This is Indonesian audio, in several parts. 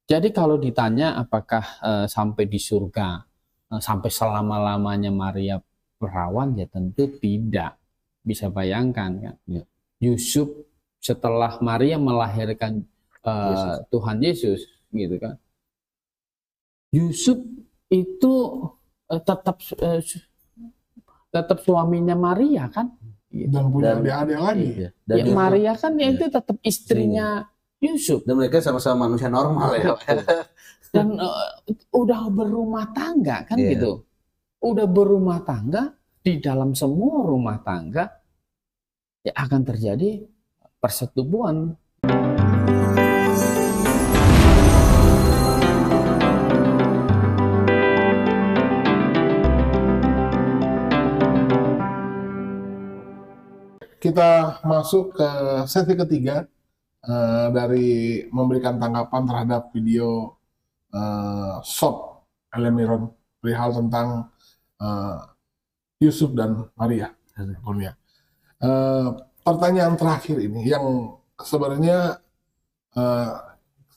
Jadi kalau ditanya apakah sampai di surga, sampai selama-lamanya Maria perawan, ya tentu tidak. Bisa bayangkan kan. Ya. Yusuf setelah Maria melahirkan Tuhan Yesus, gitu kan. Yusuf itu tetap suaminya Maria kan. Gitu. Dan punya adik-adik lagi. Iya. Ya, Maria kan ya itu tetap istrinya Yusuf. Dan mereka sama-sama manusia normal ya. Dan udah berumah tangga kan Iya. gitu. Udah berumah tangga, di dalam semua rumah tangga ya akan terjadi persetubuhan. Kita masuk ke sesi ketiga dari memberikan tanggapan terhadap video shot Ellen Miron perihal tentang Yusuf dan Maria. Pertanyaan terakhir ini yang sebenarnya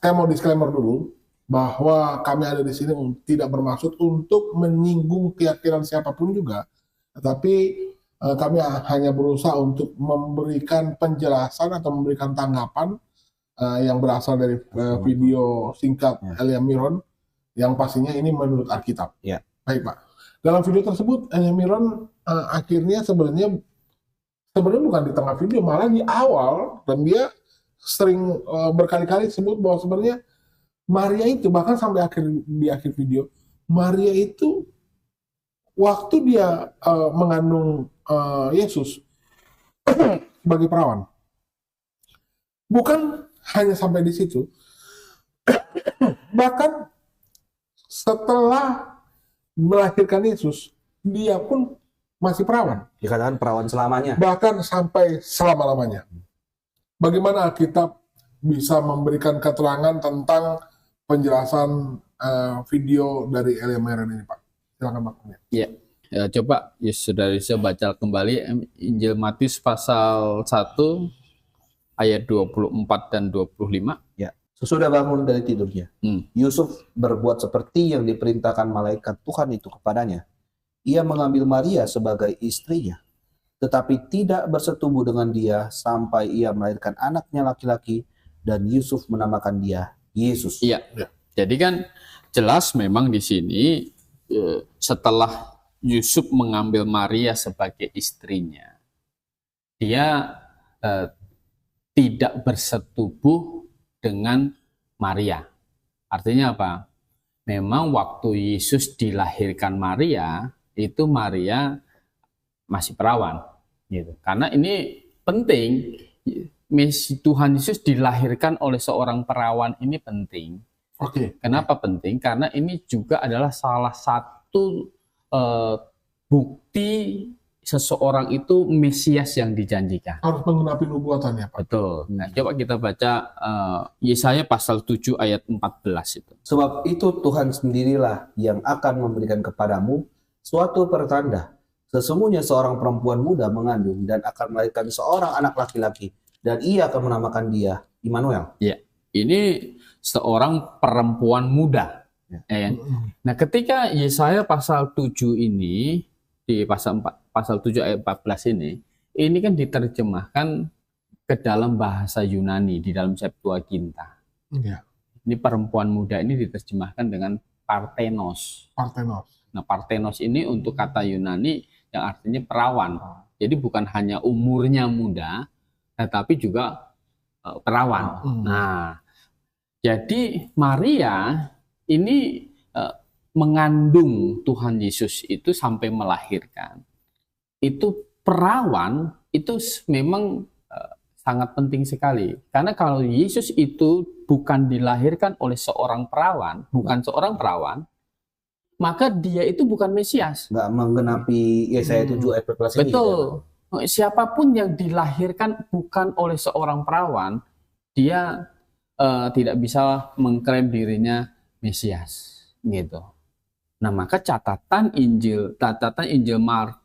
saya mau disclaimer dulu bahwa kami ada di sini tidak bermaksud untuk menyinggung keyakinan siapapun juga, tetapi kami hanya berusaha untuk memberikan penjelasan atau memberikan tanggapan yang berasal dari video singkat Ellen Miron yang pastinya ini menurut Alkitab. Ya. Baik Pak. Dalam video tersebut Ellen Miron akhirnya sebenarnya bukan di tengah video, malah di awal, dan dia sering berkali-kali sebut bahwa sebenarnya Maria itu bahkan sampai di akhir video, Maria itu waktu dia mengandung Yesus sebagai perawan, bukan hanya sampai di situ, bahkan setelah melahirkan Yesus, dia pun masih perawan. Dikatakan perawan selamanya. Bahkan sampai selama-lamanya. Bagaimana Alkitab bisa memberikan keterangan tentang penjelasan video dari Ellen Miron ini, Pak? Silakan Pak. Ya, coba saudara bisa baca kembali Injil Matius pasal 1 ayat 24 dan 25. Ya. Sesudah bangun dari tidurnya, Yusuf berbuat seperti yang diperintahkan malaikat Tuhan itu kepadanya. Ia mengambil Maria sebagai istrinya, tetapi tidak bersetubuh dengan dia sampai ia melahirkan anaknya laki-laki, dan Yusuf menamakan dia Yesus. Iya. Jadi kan jelas memang di sini setelah Yusuf mengambil Maria sebagai istrinya, dia tidak bersetubuh dengan Maria. Artinya apa? Memang waktu Yesus dilahirkan Maria, itu Maria masih perawan, gitu. Karena ini penting, Tuhan Yesus dilahirkan oleh seorang perawan ini penting. Oke. Kenapa penting? Karena ini juga adalah salah satu bukti seseorang itu Mesias yang dijanjikan. Harus menggenapi nubuatannya, Pak. Betul. Nah, coba kita baca Yesaya pasal 7 ayat 14 itu. Sebab itu Tuhan sendirilah yang akan memberikan kepadamu suatu pertanda. Sesungguhnya seorang perempuan muda mengandung dan akan melahirkan seorang anak laki-laki, dan ia akan menamakan dia Immanuel. Ya, ini seorang perempuan muda. Ya. Nah, ketika Yesaya pasal 7 ini, di pasal 7 ayat 14 ini kan diterjemahkan ke dalam bahasa Yunani, di dalam Septuaginta. Ya. Ini perempuan muda ini diterjemahkan dengan Parthenos. Nah, Parthenos ini untuk kata Yunani yang artinya perawan. Jadi bukan hanya umurnya muda, tetapi juga perawan. Nah, jadi Maria ini mengandung Tuhan Yesus itu sampai melahirkan. Itu perawan itu memang sangat penting sekali. Karena kalau Yesus itu bukan dilahirkan oleh seorang perawan, seorang perawan, maka dia itu bukan Mesias. Nggak menggenapi Yesaya 7 ayat 14 ini. Betul. Siapapun yang dilahirkan bukan oleh seorang perawan, dia tidak bisa mengklaim dirinya Mesias, gitu. Nah, maka catatan Injil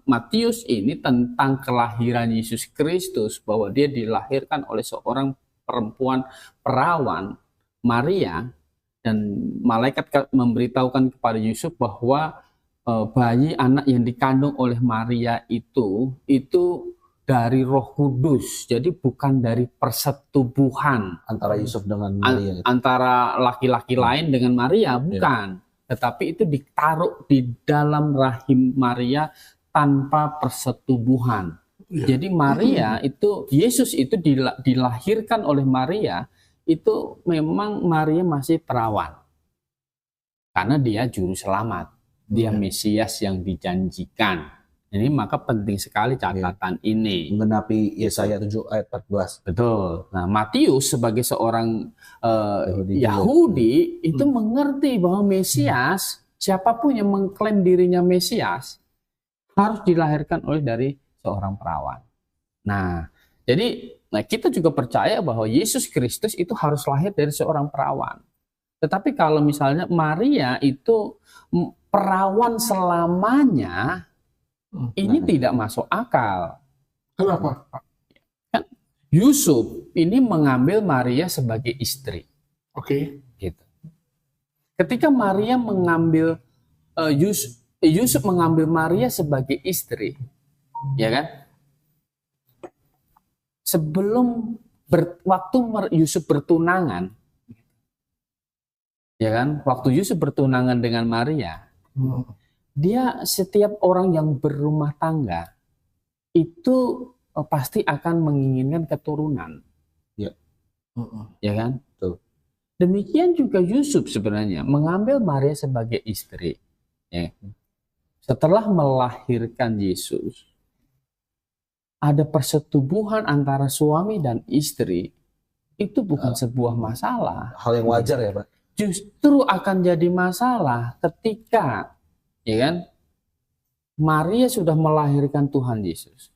Matius ini tentang kelahiran Yesus Kristus, bahwa dia dilahirkan oleh seorang perempuan perawan, Maria, dan malaikat memberitahukan kepada Yusuf bahwa bayi anak yang dikandung oleh Maria itu dari Roh Kudus, jadi bukan dari persetubuhan antara Yusuf dengan Maria, antara laki-laki lain dengan Maria, bukan. Tetapi itu ditaruh di dalam rahim Maria tanpa persetubuhan. Jadi Maria itu, Yesus itu dilahirkan oleh Maria, itu memang Maria masih perawan. Karena dia juru selamat, dia Mesias yang dijanjikan. Ini maka penting sekali catatan ini. Menggenapi Yesaya 7 ayat 14. Betul. Nah, Matius sebagai seorang Yahudi itu mengerti bahwa Mesias, siapapun yang mengklaim dirinya Mesias, harus dilahirkan dari seorang perawan. Nah, jadi kita juga percaya bahwa Yesus Kristus itu harus lahir dari seorang perawan. Tetapi kalau misalnya Maria itu perawan selamanya, ini tidak masuk akal. Kenapa? Yusuf ini mengambil Maria sebagai istri. Oke. Gitu. Ketika Maria mengambil Yusuf mengambil Maria sebagai istri, ya kan? Sebelum waktu Yusuf bertunangan, ya kan? Waktu Yusuf bertunangan dengan Maria, dia setiap orang yang berumah tangga itu pasti akan menginginkan keturunan, ya kan? Tuh. Demikian juga Yusuf sebenarnya mengambil Maria sebagai istri. Ya. Setelah melahirkan Yesus, ada persetubuhan antara suami dan istri, itu bukan sebuah masalah. Hal yang wajar ya, Pak. Justru akan jadi masalah ketika, ya kan, Maria sudah melahirkan Tuhan Yesus.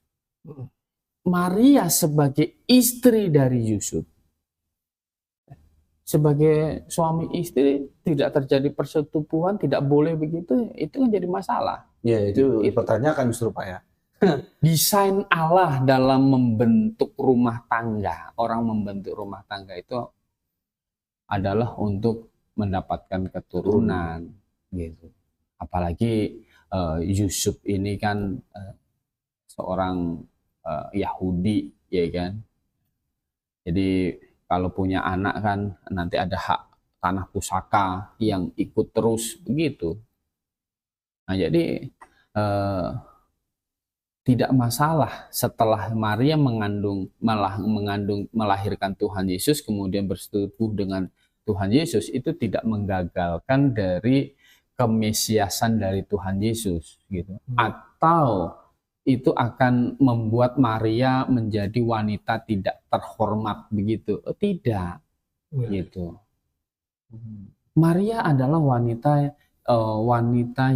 Maria sebagai istri dari Yusuf, sebagai suami istri tidak terjadi persetubuhan, tidak boleh begitu, itu kan jadi masalah. Ya, itu dipertanyakan justru, Pak, ya. Desain Allah dalam membentuk rumah tangga, orang membentuk rumah tangga itu adalah untuk mendapatkan keturunan, gitu. Apalagi Yusuf ini kan seorang Yahudi, ya kan. Jadi kalau punya anak kan nanti ada hak tanah pusaka yang ikut terus begitu. Nah, jadi tidak masalah setelah Maria melahirkan Tuhan Yesus kemudian bersetubuh dengan Tuhan Yesus, itu tidak menggagalkan dari kemesiasan dari Tuhan Yesus, gitu. Atau itu akan membuat Maria menjadi wanita tidak terhormat begitu. Tidak, gitu. Maria adalah wanita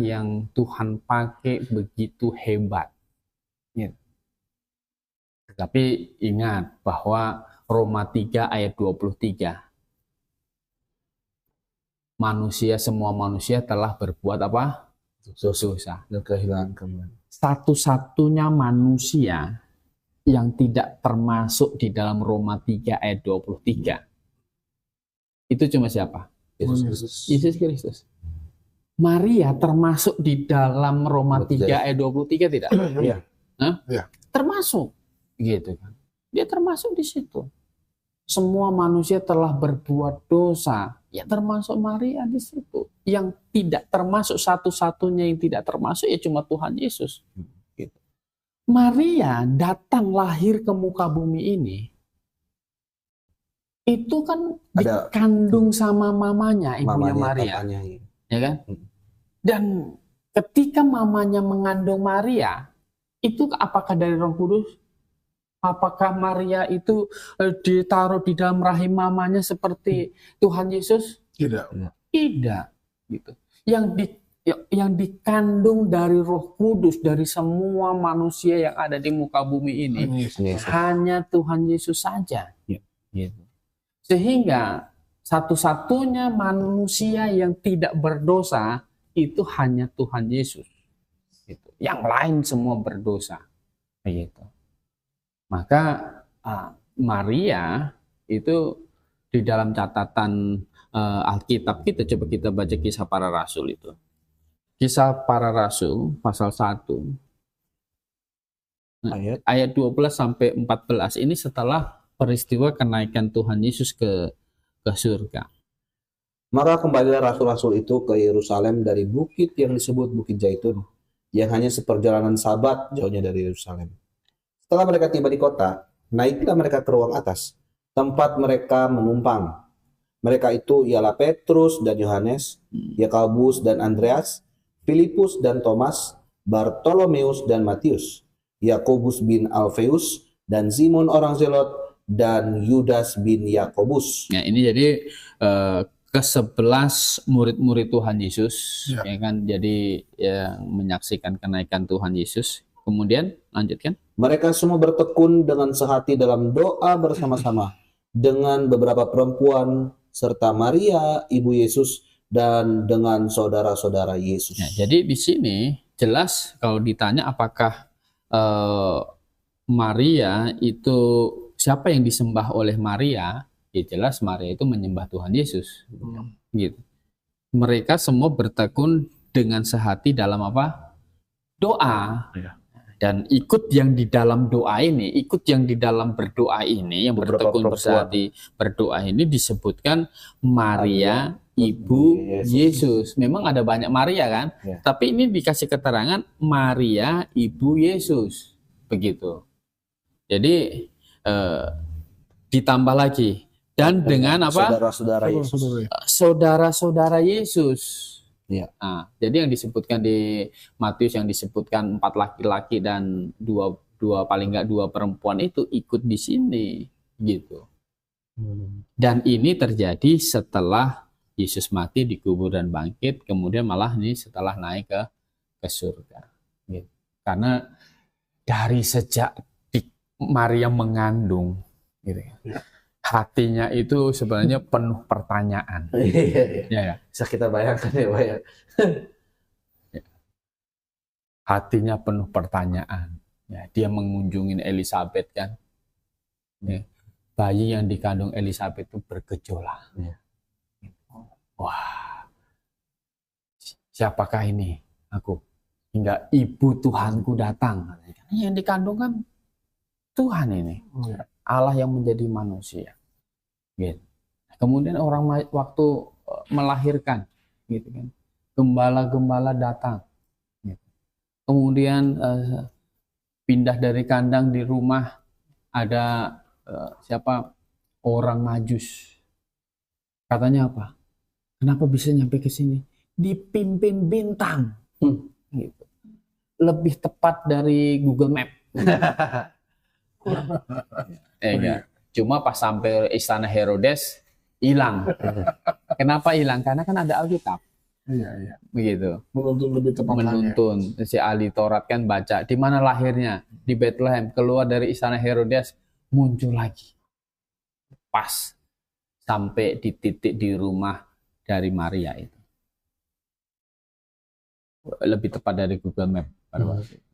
yang Tuhan pakai begitu hebat. Gitu. Tapi ingat bahwa Roma 3 ayat 23, semua manusia telah berbuat apa? Dosa dan kehilangan kemuliaan. Satu-satunya manusia yang tidak termasuk di dalam Roma 3 ayat 23 itu cuma siapa? Yesus Kristus. Maria termasuk di dalam Roma 3 ayat 23 tidak? Iya. Ya. Termasuk, gitu kan? Dia termasuk di situ. Semua manusia telah berbuat dosa, ya termasuk Maria di situ. Yang tidak termasuk, satu-satunya yang tidak termasuk ya cuma Tuhan Yesus. Gitu. Maria datang lahir ke muka bumi ini, itu kan dikandung sama mamanya, ibunya Maria, ya kan? Dan ketika mamanya mengandung Maria, itu apakah dari Roh Kudus? Apakah Maria itu ditaruh di dalam rahim mamanya seperti Tuhan Yesus? Tidak. Tidak. Gitu. Yang dikandung dari Roh Kudus dari semua manusia yang ada di muka bumi ini hanya Tuhan Yesus saja. Gitu. Sehingga satu-satunya manusia yang tidak berdosa itu hanya Tuhan Yesus. Gitu. Yang lain semua berdosa. Gitu. Maka Maria itu di dalam catatan Alkitab kita, coba kita baca Kisah Para Rasul itu. Kisah Para Rasul pasal 1 ayat 12 sampai 14 ini setelah peristiwa kenaikan Tuhan Yesus ke surga. Maka kembalilah rasul-rasul itu ke Yerusalem dari bukit yang disebut Bukit Zaitun, yang hanya seperjalanan sabat jauhnya dari Yerusalem. Setelah mereka tiba di kota, naiklah mereka ke ruang atas, tempat mereka menumpang. Mereka itu ialah Petrus dan Yohanes, Yakobus dan Andreas, Filipus dan Thomas, Bartolomeus dan Matius, Yakobus bin Alfeus dan Simon orang Zelot, dan Yudas bin Yakobus. Nah, ini jadi ke-11 murid-murid Tuhan Yesus, ya kan? Jadi yang menyaksikan kenaikan Tuhan Yesus. Kemudian lanjutkan. Mereka semua bertekun dengan sehati dalam doa bersama-sama dengan beberapa perempuan serta Maria ibu Yesus dan dengan saudara-saudara Yesus. Nah, jadi di sini jelas kalau ditanya apakah Maria itu siapa yang disembah oleh Maria, ya jelas Maria itu menyembah Tuhan Yesus. Gitu. Mereka semua bertekun dengan sehati dalam apa? Doa. Dan ikut yang di dalam doa ini, ikut yang di dalam berdoa ini, yang bertekun bersehati berdoa ini disebutkan Maria ibu Yesus. Memang ada banyak Maria kan, tapi ini dikasih keterangan Maria ibu Yesus, begitu. Jadi ditambah lagi dan dengan apa? Saudara-saudara Yesus. Saudara-saudara Yesus. Ya. Nah, jadi yang disebutkan di Matius yang disebutkan 4 laki-laki dan dua paling nggak 2 perempuan itu ikut di sini, gitu. Dan ini terjadi setelah Yesus mati, dikubur dan bangkit, kemudian malah ini setelah naik ke surga. Gitu. Karena dari sejak Maria mengandung, gitu ya, hatinya itu sebenarnya penuh pertanyaan. Ya. Bisa kita bayangkan ya, Pak ya. Hatinya penuh pertanyaan. Ya, dia mengunjungi Elizabeth kan. Ya. Bayi yang dikandung Elizabeth itu bergejolak. Ya. Wah, siapakah ini? Aku. Hingga ibu Tuhanku datang. Yang dikandung kan Tuhan ini. Allah yang menjadi manusia. Gitu. Kemudian orang waktu melahirkan, gitu kan, gembala-gembala datang. Gitu. Kemudian pindah dari kandang di rumah ada siapa? Orang Majus. Katanya apa? Kenapa bisa nyampe ke sini? Dipimpin bintang. Gitu. Lebih tepat dari Google Map. Enggak. Cuma pas sampai istana Herodes hilang. Kenapa hilang? Karena kan ada Alkitab. Iya. Begitu. Menuntun lebih tepat. Menuntun. Si ahli Taurat kan baca di mana lahirnya, di Bethlehem. Keluar dari istana Herodes, muncul lagi. Pas sampai di titik di rumah dari Maria itu. Lebih tepat dari Google Map pada waktu itu.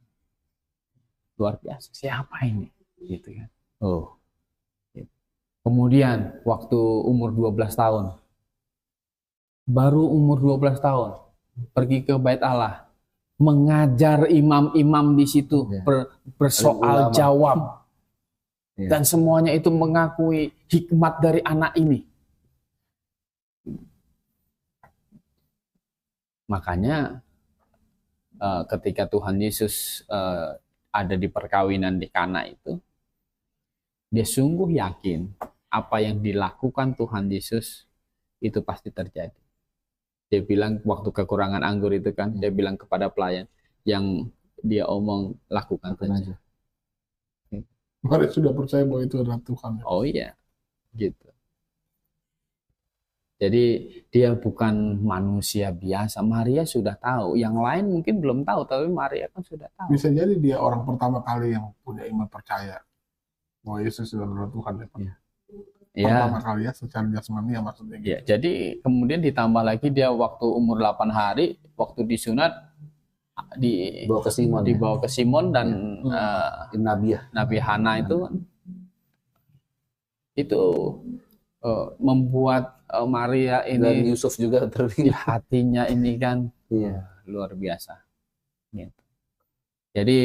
Luar biasa. Siapa ini? Gitu kan. Oh. Gitu. Kemudian waktu umur 12 tahun. Baru umur 12 tahun pergi ke Bait Allah, mengajar imam-imam di situ, bersoal jawab. Dan semuanya itu mengakui hikmat dari anak ini. Makanya ketika Tuhan Yesus ada di perkawinan di Kana itu, dia sungguh yakin apa yang dilakukan Tuhan Yesus itu pasti terjadi. Dia bilang waktu kekurangan anggur itu kan, dia bilang kepada pelayan, yang dia omong lakukan saja. Mereka sudah percaya bahwa itu adalah Tuhan. Oh iya, gitu. Jadi dia bukan manusia biasa. Maria sudah tahu, yang lain mungkin belum tahu, tapi Maria kan sudah tahu. Bisa jadi dia orang pertama kali yang punya iman percaya bahwa Yesus adalah Tuhan. Pertama kali ya, secara jasmani ya maksudnya. Gitu. Ya, jadi kemudian ditambah lagi dia waktu umur 8 hari, waktu disunat, dibawa ke Simon dan Nabi Hana itu membuat Maria ini dan Yusuf juga hatinya ini kan luar biasa. Gitu. Jadi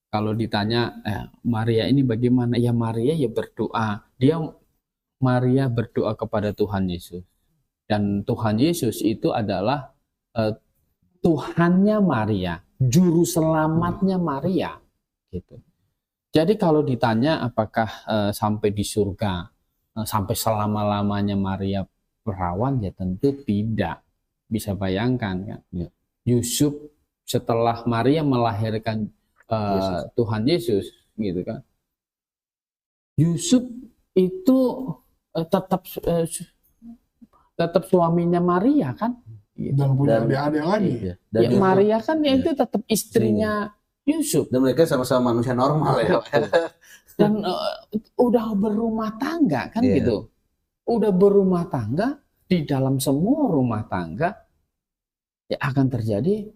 kalau ditanya Maria ini bagaimana? Ya Maria ya berdoa. Maria berdoa kepada Tuhan Yesus. Dan Tuhan Yesus itu adalah Tuhannya Maria, juru selamatnya Maria. Gitu. Jadi kalau ditanya apakah sampai di surga, sampai selama-lamanya Maria perawan, ya tentu tidak. Bisa bayangkan kan. Yusuf setelah Maria melahirkan Tuhan Yesus, gitu kan. Yusuf itu tetap suaminya Maria kan. Dan punya adik-adik lagi. Dan ya, Maria kan itu tetap istrinya Yusuf. Dan mereka sama-sama manusia normal ya. Dan udah berumah tangga kan gitu. Udah berumah tangga, di dalam semua rumah tangga ya akan terjadi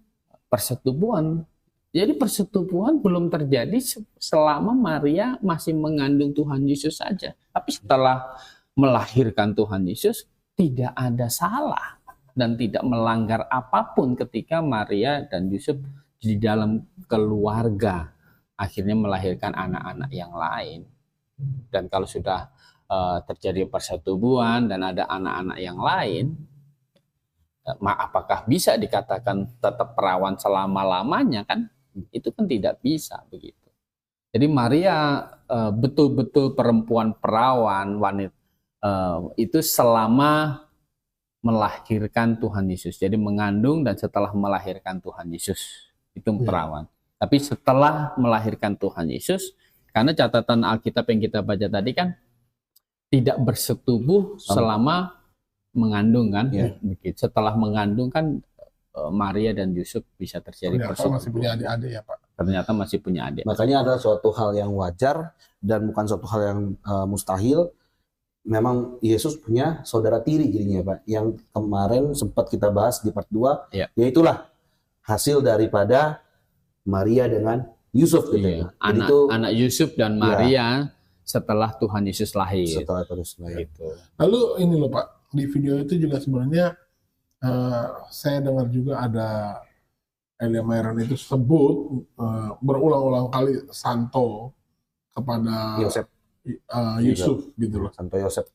persetubuhan. Jadi persetubuhan belum terjadi selama Maria masih mengandung Tuhan Yesus saja. Tapi setelah melahirkan Tuhan Yesus, tidak ada salah dan tidak melanggar apapun ketika Maria dan Yusuf di dalam keluarga akhirnya melahirkan anak-anak yang lain. Dan kalau sudah terjadi persetubuhan dan ada anak-anak yang lain, apakah bisa dikatakan tetap perawan selama-lamanya kan? Itu kan tidak bisa begitu. Jadi Maria betul-betul perempuan perawan wanita itu selama melahirkan Tuhan Yesus. Jadi mengandung dan setelah melahirkan Tuhan Yesus itu perawan. Tapi setelah melahirkan Tuhan Yesus, karena catatan Alkitab yang kita baca tadi kan tidak bersetubuh selama mengandung kan. Begitu. Setelah mengandung kan Maria dan Yusuf bisa terjadi persetubuhan. Masih punya adik-adik ya Pak. Ternyata masih punya adik. Makanya ada suatu hal yang wajar dan bukan suatu hal yang mustahil. Memang Yesus punya saudara tiri jadinya Pak. Yang kemarin sempat kita bahas di part 2. Yaitulah hasil daripada Maria dengan Yusuf gitu. Anak Yusuf dan Maria setelah Tuhan Yesus lahir. Setelah Tuhan Yesus lahir. Gitu. Lalu ini loh Pak, di video itu juga sebenarnya saya dengar juga ada Elia Myron itu sebut berulang-ulang kali Santo kepada Yusuf gitu loh. Santo Yosef.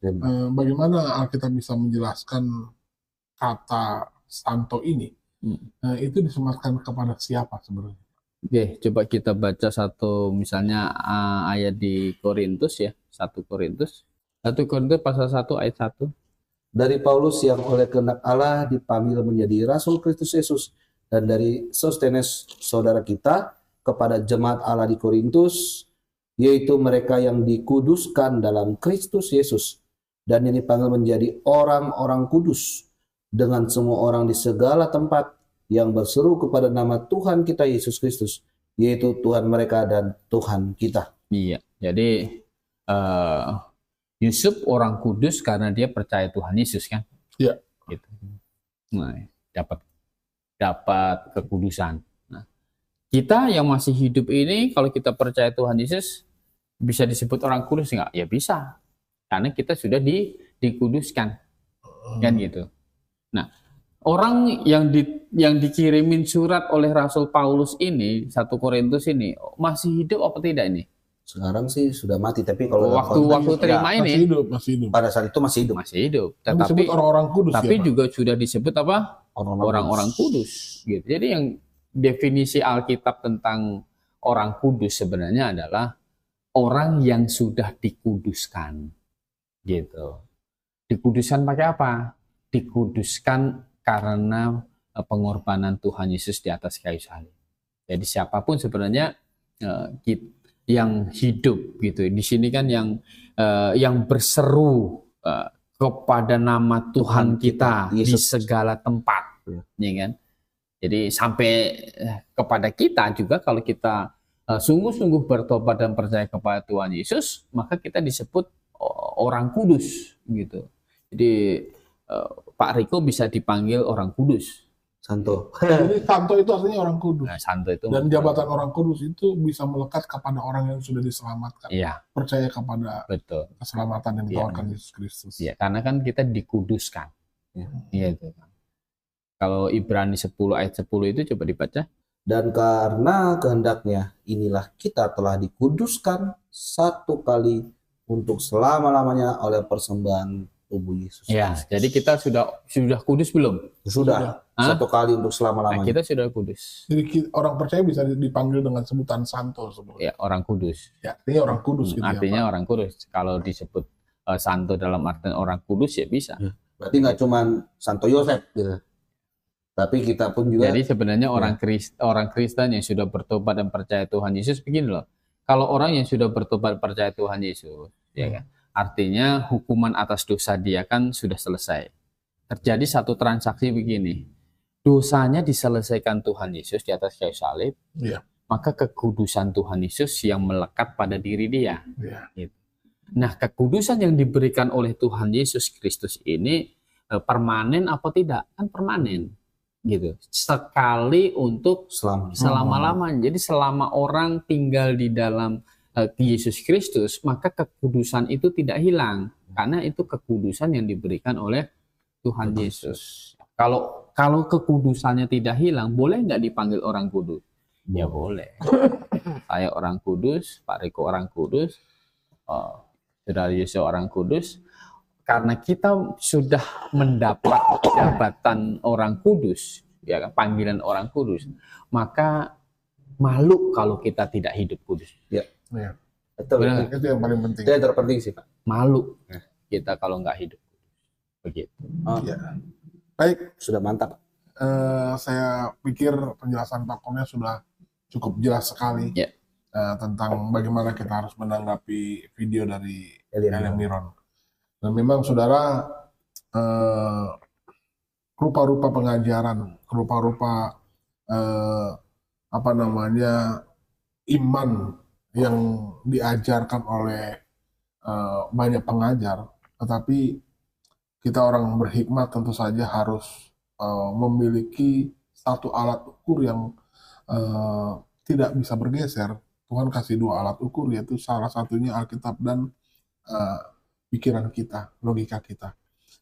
Bagaimana Alkitab bisa menjelaskan kata Santo ini? Itu disematkan kepada siapa sebenarnya? Oke, coba kita baca satu misalnya ayat di Korintus ya, 1 Korintus pasal 1 ayat 1. Dari Paulus yang oleh kehendak Allah dipanggil menjadi Rasul Kristus Yesus, dan dari Sostenes saudara kita kepada jemaat Allah di Korintus, yaitu mereka yang dikuduskan dalam Kristus Yesus dan yang dipanggil menjadi orang-orang kudus, dengan semua orang di segala tempat yang berseru kepada nama Tuhan kita Yesus Kristus, yaitu Tuhan mereka dan Tuhan kita. Iya, jadi Yusuf orang kudus karena dia percaya Tuhan Yesus kan? Iya. Gitu. Nah, dapat kekudusan. Nah, kita yang masih hidup ini kalau kita percaya Tuhan Yesus bisa disebut orang kudus nggak? Ya bisa, karena kita sudah dikuduskan, kan gitu. Nah, orang yang dikirimin surat oleh Rasul Paulus ini 1 Korintus ini masih hidup apa tidak ini? Sekarang sih sudah mati, tapi kalau waktu terima ini masih hidup. Pada saat itu masih hidup. Tetapi orang-orang kudus. Tapi juga sudah disebut apa? Orang-orang kudus. Gitu. Jadi yang definisi Alkitab tentang orang kudus sebenarnya adalah orang yang sudah dikuduskan. Gitu. Dikuduskan pakai apa? Dikuduskan karena pengorbanan Tuhan Yesus di atas kayu salib. Jadi siapapun sebenarnya yang hidup gitu. Di sini kan yang berseru kepada nama Tuhan kita di segala tempat, ya kan? Jadi sampai kepada kita juga kalau kita sungguh-sungguh bertobat dan percaya kepada Tuhan Yesus, maka kita disebut orang kudus gitu. Jadi Pak Riko bisa dipanggil orang kudus. Santo. Jadi santo itu artinya orang kudus. Nah, santo itu. Dan jabatan orang kudus itu bisa melekat kepada orang yang sudah diselamatkan. Iya. Percaya kepada betul. keselamatan yang ditawarkan Yesus Kristus. Iya, karena kan kita dikuduskan. Iya itu. Kalau Ibrani 10 ayat 10 itu coba dibaca. Dan karena kehendaknya inilah kita telah dikuduskan satu kali untuk selama-lamanya oleh persembahan tubuh Yesus. Ya, jadi kita sudah kudus belum? Sudah. Satu kali untuk selama-lamanya. Nah, kita sudah kudus. Jadi orang percaya bisa dipanggil dengan sebutan santo sebenarnya. Ya, orang kudus. Ya, artinya orang kudus gitu artinya ya, orang kudus. Kalau disebut santo dalam artian orang kudus ya bisa. Berarti nggak cuma Santo Yosef gitu. Tapi kita pun juga. Jadi sebenarnya orang Kristen yang sudah bertobat dan percaya Tuhan Yesus begini loh. Kalau orang yang sudah bertobat percaya Tuhan Yesus, ya kan? Artinya hukuman atas dosa dia kan sudah selesai. Terjadi satu transaksi begini. Dosanya diselesaikan Tuhan Yesus di atas kayu salib. Iya. Maka kekudusan Tuhan Yesus yang melekat pada diri dia. Iya. Gitu. Nah, kekudusan yang diberikan oleh Tuhan Yesus Kristus ini permanen apa tidak? Kan permanen. Gitu. Sekali untuk selama-lamanya. Jadi selama orang tinggal di dalam Yesus Kristus, maka kekudusan itu tidak hilang. Karena itu kekudusan yang diberikan oleh Tuhan Yesus. Kalau kekudusannya tidak hilang, boleh nggak dipanggil orang kudus? Ya boleh. Saya orang kudus, Pak Riko orang kudus, Saudara Yesus orang kudus. Karena kita sudah mendapat jabatan orang kudus, ya panggilan orang kudus, maka malu kalau kita tidak hidup kudus. Ya. Ya. Betul. Itu yang paling penting. Itu yang terpenting sih, Pak. Malu kita kalau nggak hidup. Begitu. Ya. Baik, sudah mantap. Saya pikir penjelasan Pak Kurnia sudah cukup jelas sekali tentang bagaimana kita harus menanggapi video dari Ellen Miron. Dan memang saudara, rupa-rupa pengajaran, rupa-rupa iman yang diajarkan oleh banyak pengajar, tetapi kita orang berhikmat tentu saja harus memiliki satu alat ukur yang tidak bisa bergeser. Tuhan kasih dua alat ukur, yaitu salah satunya Alkitab dan pikiran kita, logika kita.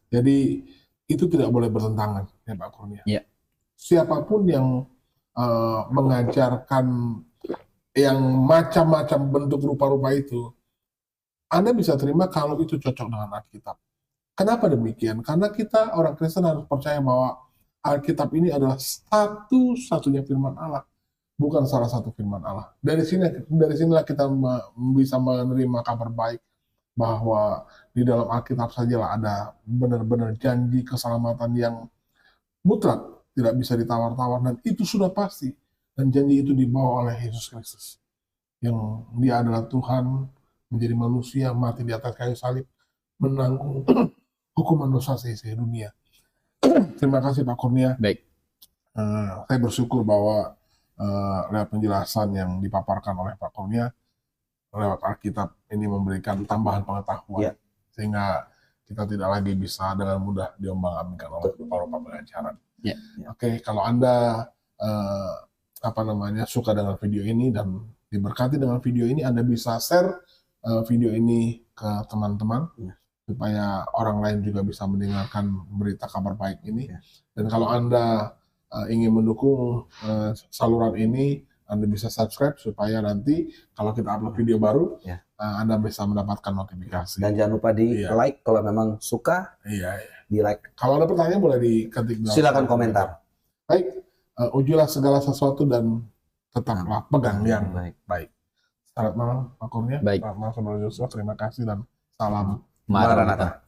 Jadi itu tidak boleh bertentangan, ya Pak Kurnia. Ya. Siapapun yang mengajarkan yang macam-macam bentuk rupa-rupa itu, Anda bisa terima kalau itu cocok dengan Alkitab. Kenapa demikian? Karena kita orang Kristen harus percaya bahwa Alkitab ini adalah satu-satunya firman Allah, bukan salah satu firman Allah. Dari sinilah kita bisa menerima kabar baik bahwa di dalam Alkitab sajalah ada benar-benar janji keselamatan yang mutlak, tidak bisa ditawar-tawar, dan itu sudah pasti. Dan janji itu dibawa oleh Yesus Kristus, yang Dia adalah Tuhan, menjadi manusia, mati di atas kayu salib, menanggung hukuman dosa seisi dunia. Terima kasih Pak Kurnia. Baik. Saya bersyukur bahwa lewat penjelasan yang dipaparkan oleh Pak Kurnia lewat Alkitab ini memberikan tambahan pengetahuan, sehingga kita tidak lagi bisa dengan mudah diombang-ambingkan oleh rupa-rupa pengajaran. Oke, kalau Anda suka dengan video ini dan diberkati dengan video ini, Anda bisa share video ini ke teman-teman supaya orang lain juga bisa mendengarkan berita kabar baik ini. Dan kalau Anda ingin mendukung saluran ini, Anda bisa subscribe supaya nanti kalau kita upload video baru, Anda bisa mendapatkan notifikasi. Dan jangan lupa di like kalau memang suka. Di like. Kalau ada pertanyaan boleh diketik. Silakan komentar. Baik, ujilah segala sesuatu dan tetaplah pegang yang baik. Selamat malam Pak Kurnia. Baik. Selamat malam Saudara Joshua. Terima kasih dan salam Maranatha.